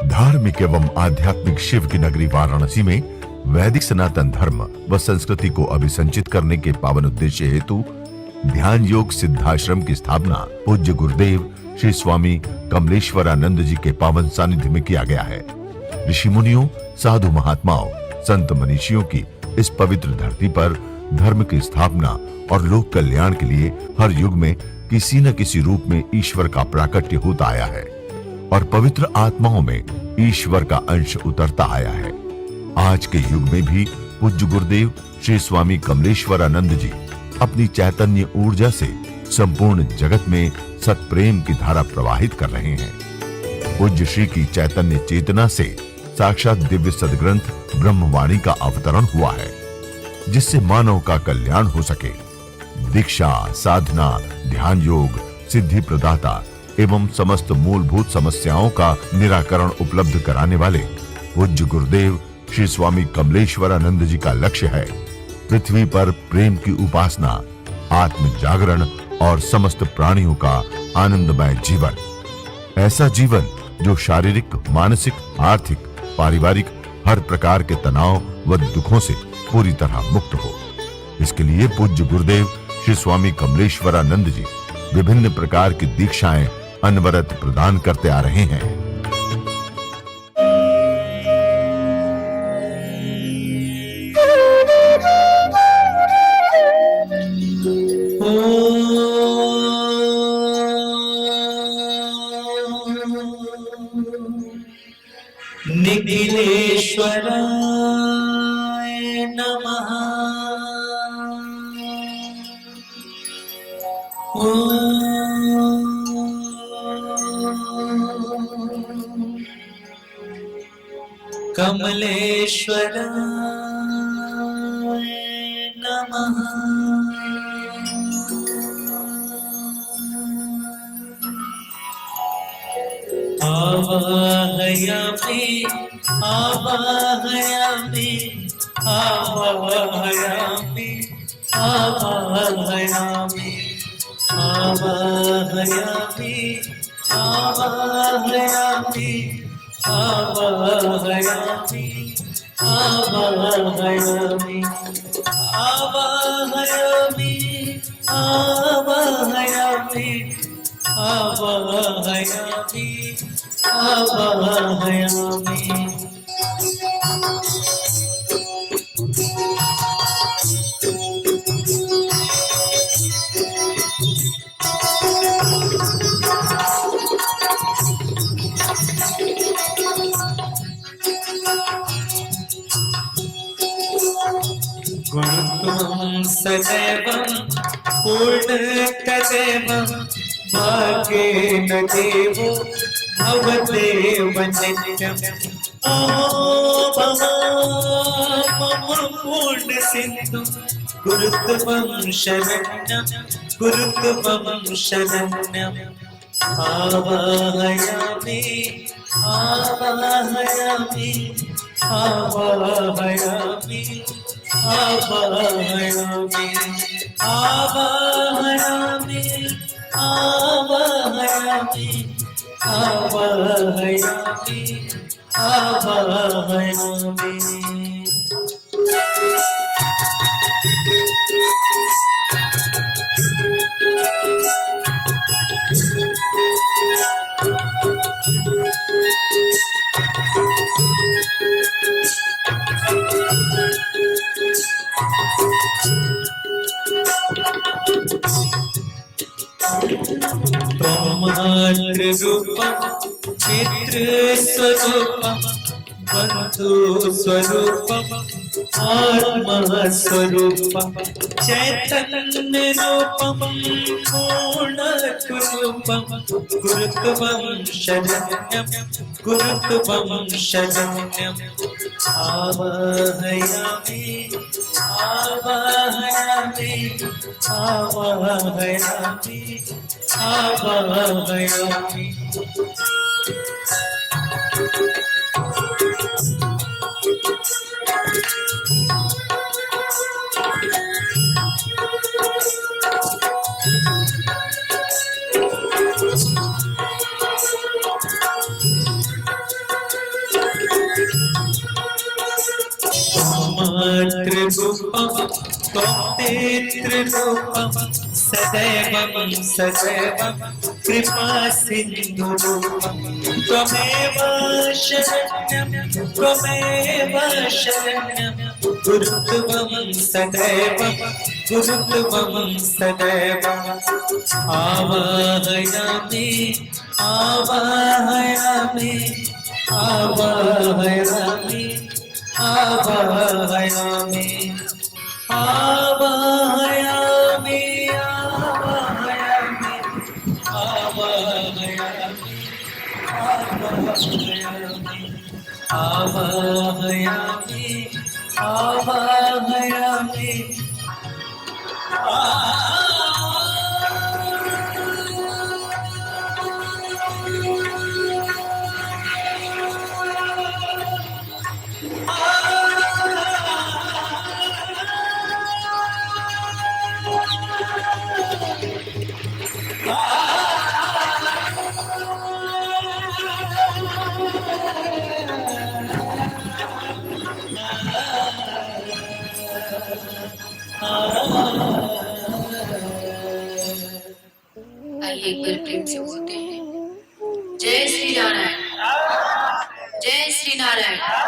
धार्मिक एवं आध्यात्मिक शिव की नगरी वाराणसी में वैदिक सनातन धर्म व संस्कृति को अभिसंचित करने के पावन उद्देश्य हेतु ध्यान योग सिद्धाश्रम की स्थापना पूज्य गुरुदेव श्री स्वामी कमलेश्वरानंद जी के पावन सानिध्य में किया गया है। ऋषि मुनियों, साधु महात्माओं, संत मनीषियों की इस पवित्र धरती पर धर्म की स्थापना और लोक कल्याण के लिए हर युग में किसी न किसी रूप में ईश्वर का प्राकट्य होता आया है और पवित्र आत्माओं में ईश्वर का अंश उतरता आया है। आज के युग में भी पूज्य गुरुदेव श्री स्वामी कमलेश्वरानंद जी अपनी चैतन्य ऊर्जा से संपूर्ण जगत में सत्प्रेम की धारा प्रवाहित कर रहे हैं। पूज्य श्री की चैतन्य चेतना से साक्षात दिव्य सदग्रंथ ब्रह्मवाणी का अवतरण हुआ है, जिससे मानव का कल्याण हो सके। दीक्षा, साधना, ध्यान योग, सिद्धि प्रदाता एवं समस्त मूलभूत समस्याओं का निराकरण उपलब्ध कराने वाले पूज्य गुरुदेव श्री स्वामी कमलेश्वरानंद जी का लक्ष्य है पृथ्वी पर प्रेम की उपासना, आत्म जागरण और समस्त प्राणियों का आनंदमय जीवन। ऐसा जीवन जो शारीरिक, मानसिक, आर्थिक, पारिवारिक हर प्रकार के तनाव व दुखों से पूरी तरह मुक्त हो। इसके लिए पूज्य गुरुदेव श्री स्वामी कमलेश्वरानंद जी विभिन्न प्रकार की दीक्षाएं अनवरत प्रदान करते आ रहे हैं। निखिलेश्वराय नमः। कमलेश्वराय नमः। आवाहयामि आवाहयामि आवाहयामि आवाहयामि आवाहयामि आवाहयामि आवाहयामि आवाहयामि आवाहयामि आवाहयामि आवाहयामि आवाहयामि। गुरुत्वं सदैवं पूर्णतदैवं भाग्येन देवो भवदेव नित्यम्। मम पूर्ण सिन्धु गुरुत्वं शरण्यं गुरुत्वं शरण्यम्। आवाहयामि आवाहयामि आवाहयामि आवाहयामि आवाहयामि आवाहयामि आवाहयामि आवाहयामि। ब्रह्माण्डरूपं पितृस्वरूपं बन्धुस्वरूपं आत्मस्वरूपं चैतन्यरूपं पूर्णस्वरूपं गुरुत्वं शरण्यं गुरुत्वं शरण्यम्। आवाहयामि आवाहयामि आवाहयामि आवाहयामि। त्रिरूपं त्वं ते त्रिरूपं सदैवं सदैवं कृपासिन्धुरूपं त्वमेव शरण्यं त्वमेव शरण्यं गुरुत्वं सदैव गुरुत्वं सदैव आवाहयामि आवाहयामि आवाहयामि आवाहयामि आवाहयामि आवाहयामि आवाहयामि आवाहयामि आइए एक बार प्रेम से बोलते हैं, जय श्री नारायण, जय श्री नारायण।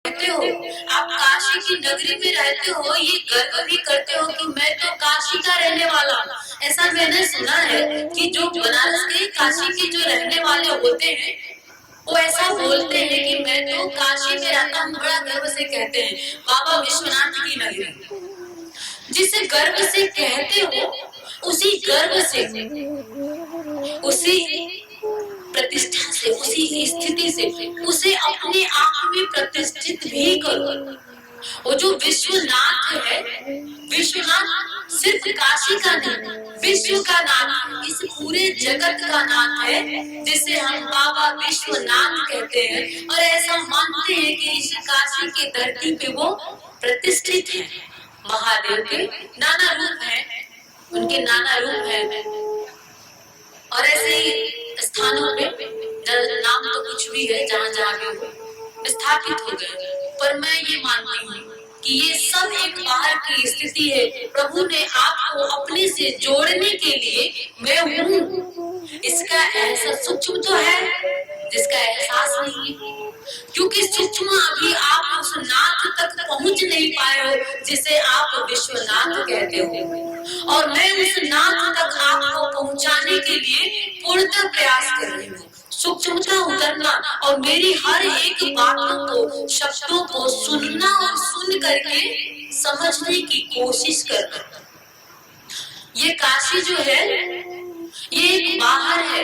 रहते हो, आप काशी की नगरी में रहते हो, ये गर्व भी करते हो कि मैं तो काशी का रहने वाला हूँ। ऐसा मैंने सुना है कि जो बनारस के काशी के जो रहने वाले होते हैं वो ऐसा बोलते हैं कि मैं तो काशी में रहता हूँ, बड़ा गर्व से कहते हैं बाबा विश्वनाथ की नगरी। जिसे गर्व से कहते हो उसी गर्व से, उसी प्रतिष्ठा से, उसी स्थिति से उसे अपने आप में प्रतिष्ठित भी करो। वो जो विश्वनाथ है, विश्वनाथ सिर्फ काशी का नहीं, विश्व का नाम, इस पूरे जगत का नाम है, जिसे हम बाबा विश्वनाथ कहते हैं। और ऐसा मानते हैं कि इस काशी की धरती पे वो प्रतिष्ठित है। महादेव के नाना रूप हैं, उनके नाना रूप हैं, और ऐसे ही स्थानों पे नाम तो कुछ भी है, जहाँ जहाँ भी स्थापित हो गए। पर मैं ये मानती हूँ कि ये सब एक बाहर की स्थिति है। प्रभु ने आपको अपने से जोड़ने के लिए मैं हूँ, इसका एहसास सूक्ष्म तो है, जिसका एहसास नहीं है, क्योंकि सूक्ष्म अभी आप उस नाथ तक पहुंच नहीं पाए हो जिसे आप विश्वनाथ कहते हो। और मैं उस नाथ तक आपको पहुंचाने के लिए पूर्णतः प्रयास कर रही हूँ। सूक्ष्मता उतरना और मेरी हर एक बातों को, शब्दों को सुनना और सुन करके समझने की कोशिश करना। ये काशी जो है ये एक बाहर है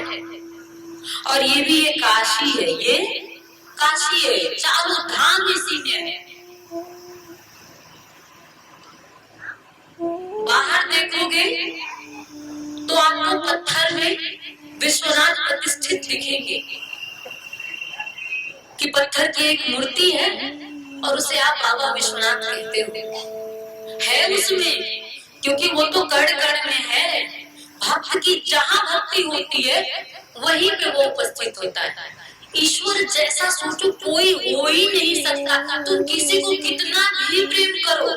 और ये भी एक काशी है। ये काशी है, चारों धाम इसी में है। बाहर देखोगे तो आपको पत्थर में विश्वनाथ प्रतिष्ठित दिखेंगे कि पत्थर की एक मूर्ति है और उसे आप बाबा विश्वनाथ कहते हो। है उसमें, क्योंकि वो तो कण कण में है। भक्त की जहाँ भक्ति होती है वहीं पे वो उपस्थित होता है। ईश्वर जैसा सोचो कोई हो ही नहीं सकता। तुम किसी को कितना भी प्रेम करो,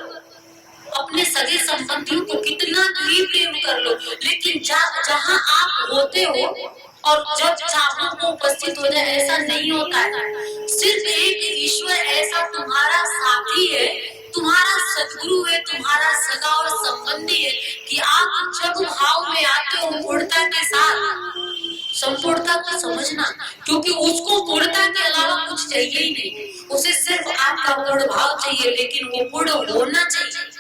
अपने सगे संबंधियों को कितना भी प्रेम कर लो, लेकिन जहाँ आप होते हो और जब चाहो वो उपस्थित हो जाए, ऐसा नहीं होता है। सिर्फ एक ईश्वर ऐसा तुम्हारा साथी है, तुम्हारा सदगुरु है, तुम्हारा सगा और संबंधी है कि आप जब भाव में आते हो पूर्णता के साथ, संपूर्णता को समझना, क्योंकि उसको पूर्णता के अलावा कुछ चाहिए ही नहीं। उसे सिर्फ आपका पूर्ण भाव चाहिए, लेकिन वो पूर्ण होना चाहिए।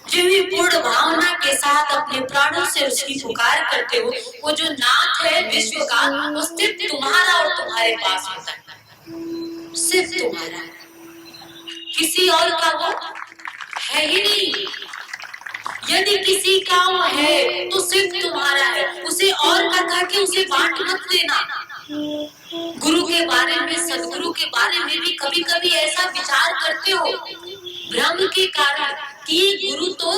जो भी पूर्ण भावना के साथ अपने प्राणों से उसकी पुकार करते हो, वो जो नाथ है विश्व का, वो सिर्फ तुम्हारा और तुम्हारे पास होता है, सिर्फ तुम्हारा, किसी और का वो है ही नहीं। यदि किसी का वो है तो सिर्फ तुम्हारा है। उसे और का कह के उसे बांट मत देना। गुरु के बारे में, सदगुरु के बारे में भी कभी कभी ऐसा विचार करते हो भ्रम के कारण कि ये गुरु तो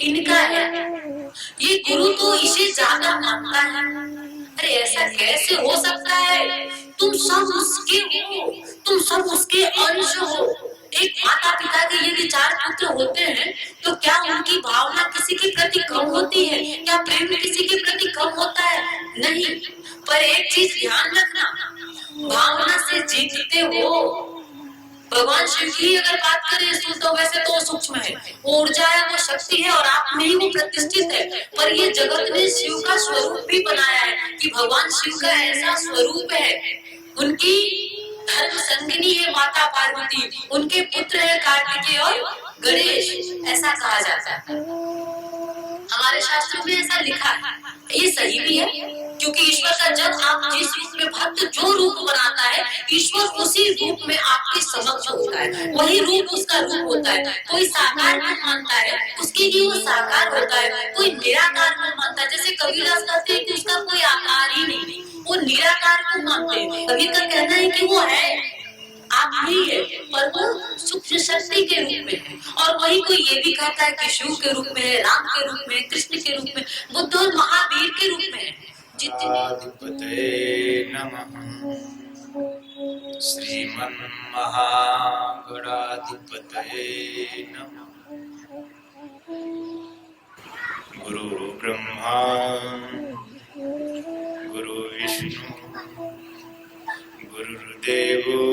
इनका है, ये गुरु तो इसे ज्यादा मानता है। अरे ऐसा कैसे हो सकता है? तुम सब उसके हो, तुम सब उसके अंश हो। एक माता पिता के यदि 4 पुत्र होते हैं तो क्या उनकी भावना किसी के प्रति कम होती है? क्या प्रेम किसी के प्रति कम होता है? नहीं। पर एक चीज ध्यान रखना, भावना से जीतते हो। भगवान शिव की अगर बात करें तो वैसे तो सूक्ष्म है, वो ऊर्जा है, वो शक्ति है और आप में ही वो प्रतिष्ठित है। पर ये जगत ने शिव का स्वरूप भी बनाया है कि भगवान शिव का ऐसा स्वरूप है। उनकी धर्म संगिनी है माता पार्वती, उनके पुत्र है कार्तिकेय और गणेश, ऐसा कहा जाता है। हमारे शास्त्रों में ऐसा लिखा है। ये सही भी है, क्योंकि ईश्वर का जब आप जिस रूप में भक्त जो रूप बनाता है, ईश्वर उसी रूप में आपके समक्ष होता है, वही रूप उसका रूप होता है। कोई साकार को मानता है, उसके लिए वो साकार होता है। कोई निराकार को मानता है, जैसे कबीरदास कहते हैं कि उसका कोई आकार ही नहीं, वो निराकार को मानते हैं। कबीर का कहना है कि वो है, आप नहीं है, पर वो सूक्ष्म शक्ति के रूप में है। और वही कोई ये भी कहता है कि शिव के रूप में है, राम के रूप में, कृष्ण के रूप में, बुद्ध और महावीर के रूप में है। गणाधिपतये नमः। श्रीमन् महागणाधिपतये नमः। गुरु ब्रह्मा गुरु विष्णु गुरुर्देवो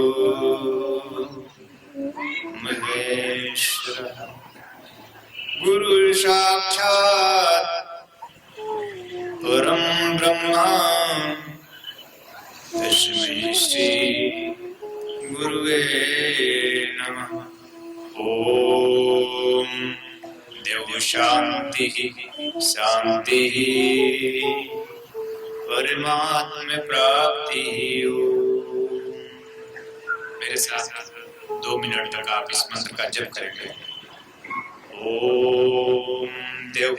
महेश्वरः गुरु साक्षात् परम ब्रह्मा तस्मै श्री गुरुवे नमः। ओम देव शांति शांति परमात्म प्राप्ति। मेरे साथ 2 मिनट तक आप इस मंत्र का जप करेंगे। ओम देव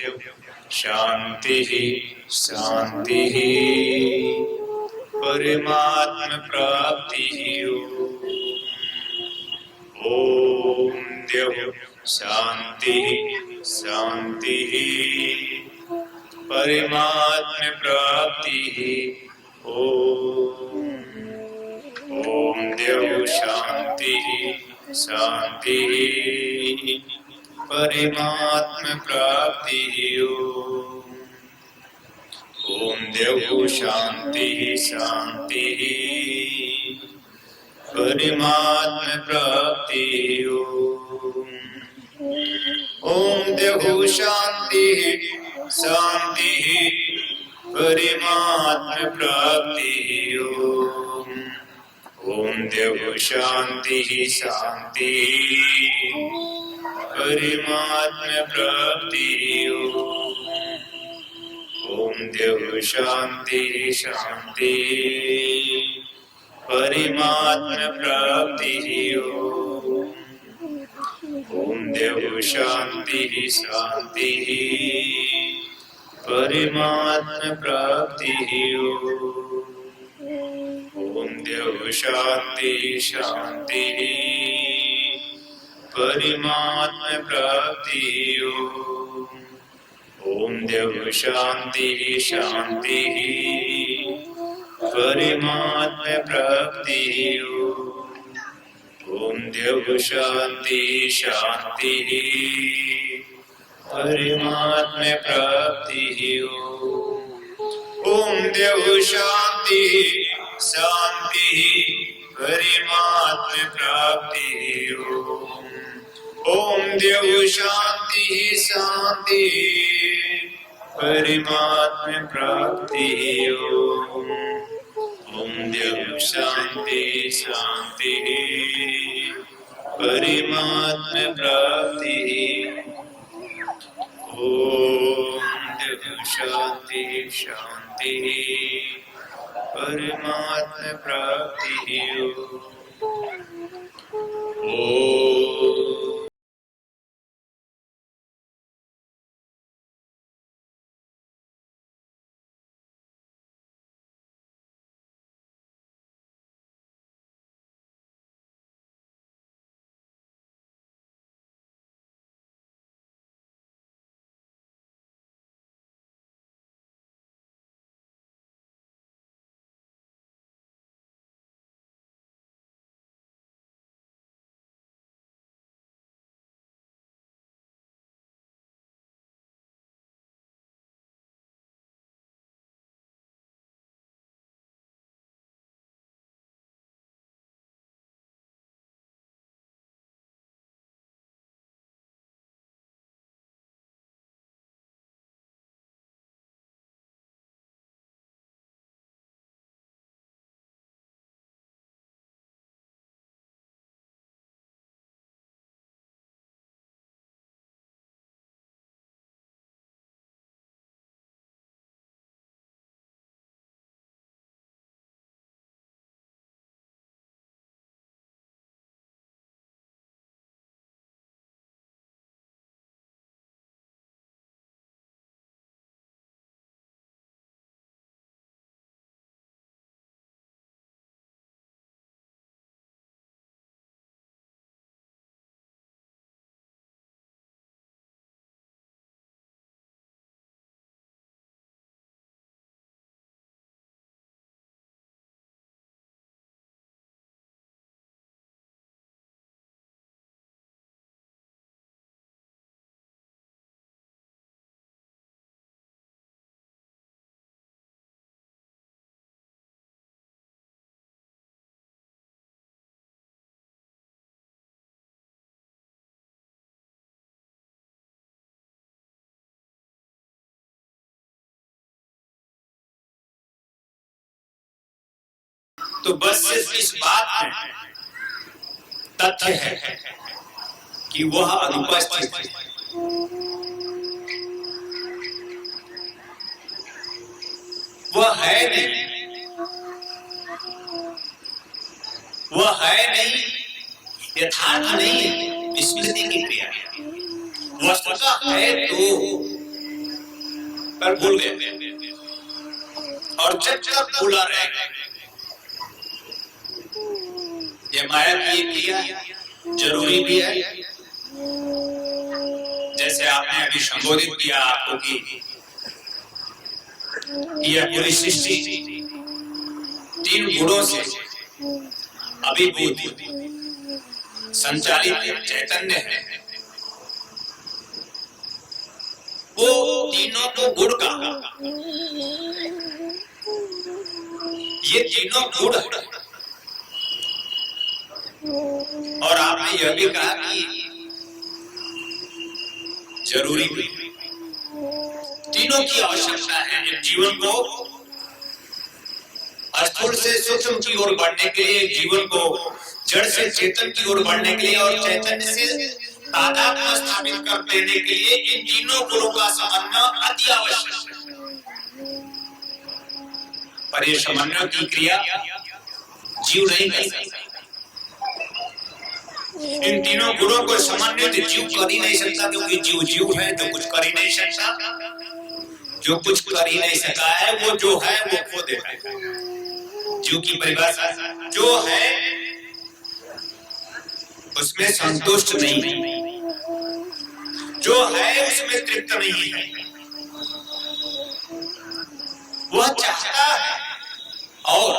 शांति शांति परमात्म प्राप्ति। ओम देव शांति शांति परमात्म प्राप्ति। ओम देव शांति शांति परमात्म प्राप्ति। ओम देव शांति शांति परमात्म प्राप्ति। ओम देव शांति शांति परमात्म प्राप्ति। ओम देव शांति शांति परमात्म प्राप्ति। ओम देव शांति शांति परमात्म प्राप्ति। ओम देव शांति शांति परमात्म प्राप्ति। ओम देव शांति शांति परमात्म प्राप्ति। ओम देव शांति शांति परमात्म प्राप्ति। ओम देव शांति शांति परमात्म प्राप्ति। ओम देव शांति शांति परमात्म प्राप्ति। ओम देव शांति शांति परमात्म प्राप्ति। ओम देव शांति शांति परमात्म प्राप्ति। ओम देव शांति शांति परमात्म प्राप्ति। ओम तो बस सिर्फ इस बात में तथ्य है कि वह अनुपस्थित है। वह है नहीं, वह है नहीं, यथार्थ नहीं है, स्मृति की क्रिया है। वस्तुतः है तो पर भूल गए, और जब तक भूला रहेगा, ये माया की क्रिया जरूरी भी है। जैसे आपने अभी संबोधित किया आपको कि यह पूरी सृष्टि 3 गुणों से अभिभूत संचालित चैतन्य है। वो तीनों को गुण कहा, ये तीनों गुण है। और आपने यह भी कहा कि जरूरी भी, तीनों की आवश्यकता है जीवन को स्थूल से सूक्ष्म की ओर बढ़ने के लिए, जीवन को जड़ से चेतन की ओर बढ़ने के लिए और चैतन्य से तादात्म्य स्थापित कर देने के लिए इन तीनों गुणों का समन्वय अति आवश्यक है। पर यह समन्वय की क्रिया जीव नहीं कर सकता। इन तीनों गुणों को समन्वित जीव कर ही नहीं सकता, क्योंकि जीव जीव है, जो कुछ कर ही नहीं सकता। जो कुछ कर ही नहीं सका है वो जो है वो खो देता है। जीव की परिभाषा जो है उसमें संतुष्ट नहीं, जो है उसमें तृप्त नहीं है। वह चाहता है और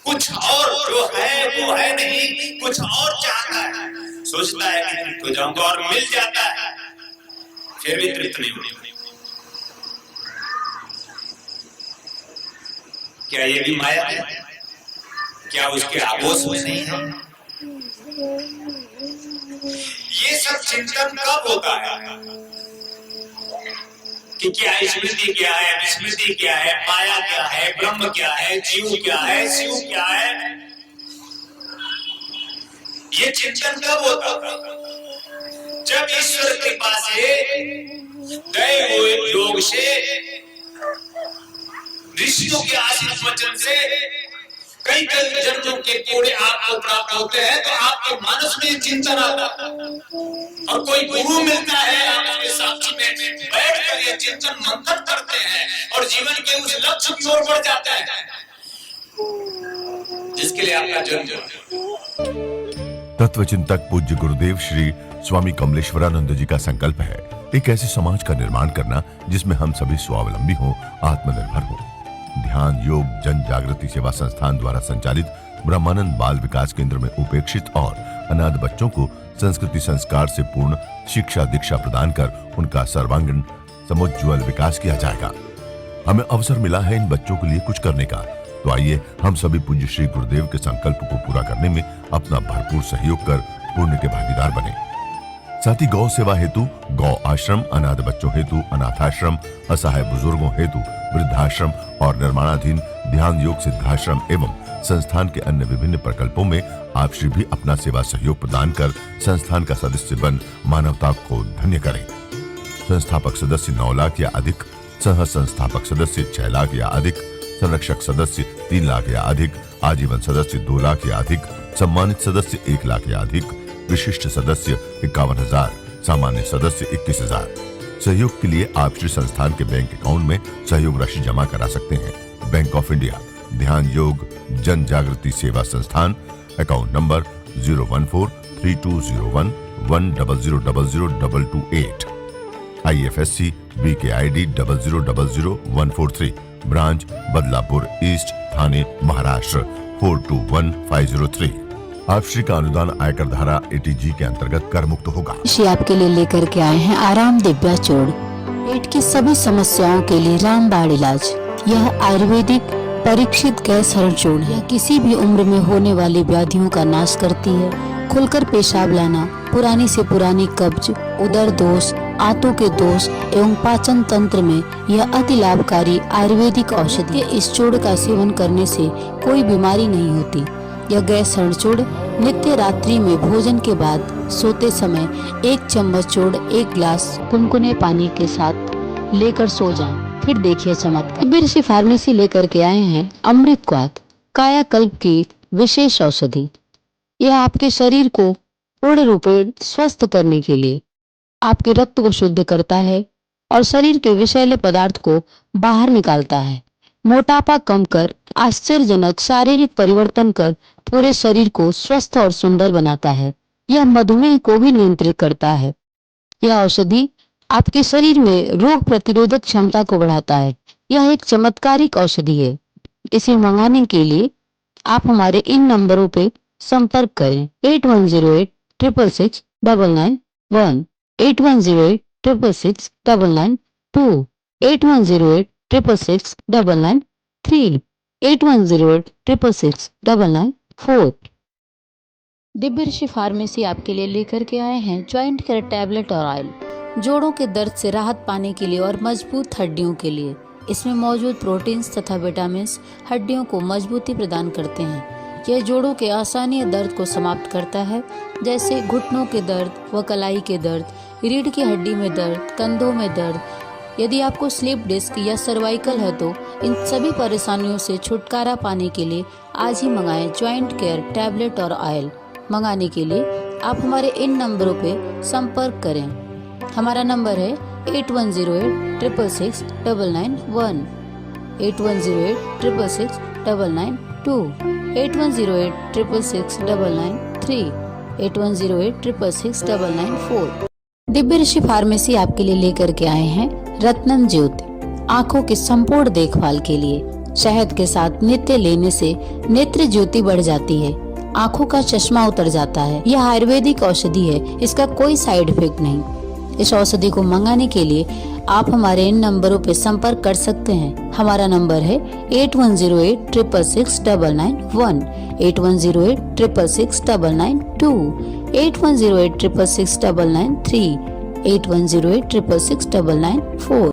कुछ और जो है वो है नहीं, कुछ और चाहता है, सोचता है कि तृप्त हो जाऊंगा और मिल जाता है, फिर भी तृप्त नहीं होता। क्या ये भी माया है? क्या उसके आगोश में नहीं है? ये सब चिंतन कब होता है कि क्या स्मृति क्या है, विस्मृति क्या है, माया क्या है, ब्रह्म क्या है, जीव क्या है, शिव क्या है? ये चिंतन कब होता है? जब ईश्वर कृपा से गए हुए योग से, ऋषियों के आशीष वचन से कई कई जन्मों के पूरे आपको प्राप्त होते हैं, तो आपके मनस में चिंतन आता है और कोई गुरु मिलता है, आप उसके साक्षी में बैठकर ये चिंतन मंथन करते हैं और जीवन के उस लक्ष्य की ओर बढ़ जाता है जिसके लिए आपका जन्म। तत्वचिंतक पूज्य गुरुदेव श्री स्वामी कमलेश्वरानंद जी का संकल्प है एक ऐसे समाज का निर्माण करना जिसमें हम सभी स्वावलंबी हों, आत्मनिर्भर हों। ध्यान योग जन जागृति सेवा संस्थान द्वारा संचालित ब्रह्मानंद बाल विकास केंद्र में उपेक्षित और अनाथ बच्चों को संस्कृति संस्कार से पूर्ण शिक्षा दीक्षा प्रदान कर उनका सर्वांगीण समुज्ज्वल विकास किया जाएगा। हमें अवसर मिला है इन बच्चों के लिए कुछ करने का, तो आइए हम सभी पूज्य श्री गुरुदेव के संकल्प को पूरा करने में अपना भरपूर सहयोग कर पुण्य के भागीदार बने। साथ ही गौ सेवा हेतु गौ आश्रम, अनाथ बच्चों हेतु अनाथाश्रम, असहाय बुजुर्गों हेतु वृद्धाश्रम और निर्माणाधीन ध्यान योग सिद्धाश्रम एवं संस्थान के अन्य विभिन्न प्रकल्पों में आप श्री भी अपना सेवा सहयोग प्रदान कर संस्थान का सदस्य बन मानवता को धन्य करें। संस्थापक सदस्य 9 लाख या अधिक, सह संस्थापक सदस्य 6 लाख या अधिक, संरक्षक सदस्य 3 लाख या अधिक, आजीवन सदस्य 2 लाख या अधिक, सम्मानित सदस्य 1 लाख या अधिक, विशिष्ट सदस्य 51,000, सामान्य सदस्य 21,000। सहयोग के लिए आप श्री संस्थान के बैंक अकाउंट में सहयोग राशि जमा करा सकते हैं। बैंक ऑफ इंडिया ध्यान योग जन Jagriti Seva Sansthan, account number 014320110002228, IFSC BKID 0000143, branch Badlapur east, Thane Maharashtra 421503। आप श्री का अनुदान आयकर धारा 80G के अंतर्गत कर मुक्त होगा। ऋषि आपके लिए लेकर के आए हैं आराम दिव्या चूर्ण। पेट की सभी समस्याओं के लिए रामबाण इलाज। यह आयुर्वेदिक परीक्षित गैस हरण चूर्ण है। किसी भी उम्र में होने वाली व्याधियों का नाश करती है। खुलकर पेशाब लाना, पुरानी से पुरानी कब्ज, उदर दोष, आंतों के दोष एवं पाचन तंत्र में यह अति लाभकारी आयुर्वेदिक औषधि है। इस चूर्ण का सेवन करने से कोई बीमारी नहीं होती। यह गैस हरण चूर्ण नित्य रात्रि में भोजन के बाद सोते समय 1 चम्मच चूर्ण 1 गिलास कुनकुने पानी के साथ लेकर सो जाएं। फिर देखिए चमत्कार। दिव्य ऋषि फार्मेसी लेकर के आए हैं अमृत क्वाथ कायाकल्प की विशेष औषधि। यह आपके शरीर को पूर्ण रूप से स्वस्थ करने के लिए आपके रक्त को शुद्ध करता है और शरीर के विषैले पदार्थ को बाहर निकालता है। मोटापा कम कर आश्चर्यजनक शारीरिक परिवर्तन कर पूरे शरीर को स्वस्थ और सुंदर बनाता है। यह मधुमेह को भी नियंत्रित करता है। यह औषधि आपके शरीर में रोग प्रतिरोधक क्षमता को बढ़ाता है। यह एक चमत्कारिक औषधि है। इसे मंगाने के लिए आप हमारे इन नंबरों पे संपर्क करें 8108666991, 8108666992, 8108666993, 8108666994। दिव्य ऋषि फार्मेसी आपके लिए लेकर के आए हैं ज्वाइंट केयर टैबलेट और ऑयल। जोड़ों के दर्द से राहत पाने के लिए और मजबूत हड्डियों के लिए इसमें मौजूद प्रोटीन्स तथा विटामिन्स हड्डियों को मजबूती प्रदान करते हैं। यह जोड़ों के असहनीय दर्द को समाप्त करता है, जैसे घुटनों के दर्द व कलाई के दर्द, रीढ़ की हड्डी में दर्द, कंधों में दर्द। यदि आपको स्लिप डिस्क या सर्वाइकल है तो इन सभी परेशानियों से छुटकारा पाने के लिए आज ही मंगाएं ज्वाइंट केयर टैबलेट और ऑयल। मंगाने के लिए आप हमारे इन नंबरों पे संपर्क करें। हमारा नंबर है 8108666991, 8108666992, 8108666993, 8108666994। दिव्य ऋषि फार्मेसी आपके लिए लेकर के आए हैं रत्नम ज्योति आंखों की संपूर्ण देखभाल के लिए। शहद के साथ नित्य लेने से नेत्र ज्योति बढ़ जाती है, आंखों का चश्मा उतर जाता है। यह आयुर्वेदिक औषधि है, इसका कोई साइड इफेक्ट नहीं। इस औषधि को मंगाने के लिए आप हमारे इन नंबरों पर संपर्क कर सकते हैं। हमारा नंबर है 8108666991, 8108666992, 8108666993, 8108666994।